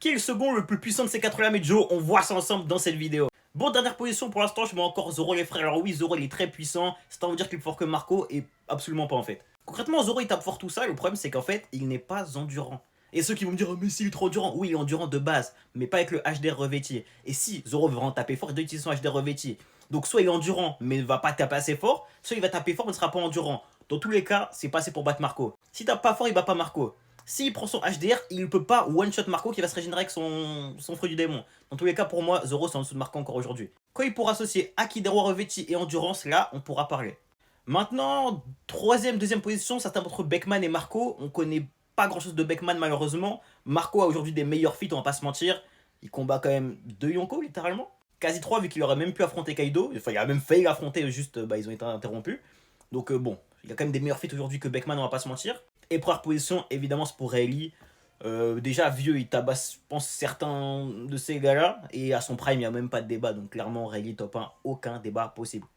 Qui est le second le plus puissant de ces 4 là, mais Joe? On voit ça ensemble dans cette vidéo. Bon, dernière position pour l'instant, je mets encore Zoro les frères. Alors oui, Zoro il est très puissant, c'est à vous dire qu'il est plus fort que Marco, et absolument pas en fait. Concrètement, Zoro il tape fort tout ça, le problème c'est qu'en fait, il n'est pas endurant. Et ceux qui vont me dire, oh, mais si, il est trop endurant. Oui, il est endurant de base, mais pas avec le HDR revêti. Et si Zoro veut vraiment taper fort, il doit utiliser son HDR revêti. Donc soit il est endurant, mais ne va pas taper assez fort, soit il va taper fort, mais ne sera pas endurant. Dans tous les cas, c'est pas assez pour battre Marco. S'il tape pas fort, il bat pas Marco. S'il prend son HDR, il ne peut pas one-shot Marco qui va se régénérer avec son fruit du démon. Dans tous les cas, pour moi, Zoro c'est en dessous de Marco encore aujourd'hui. Quand il pourra associer Haki des rois revêtis et endurance, là, on pourra parler. Maintenant, troisième, deuxième position, ça tape entre Beckman et Marco. On connaît pas grand chose de Beckman malheureusement. Marco a aujourd'hui des meilleurs feats, on va pas se mentir. Il combat quand même 2 Yonko littéralement. Quasi 3 vu qu'il aurait même pu affronter Kaido. Enfin, il a même failli l'affronter, juste ils ont été interrompus. Donc bon, il a quand même des meilleurs feats aujourd'hui que Beckman, on va pas se mentir. Et première position, évidemment, c'est pour Rayleigh. Déjà vieux, il tabasse, je pense, certains de ces gars-là. Et à son prime, il n'y a même pas de débat. Donc clairement, Rayleigh top 1, aucun débat possible.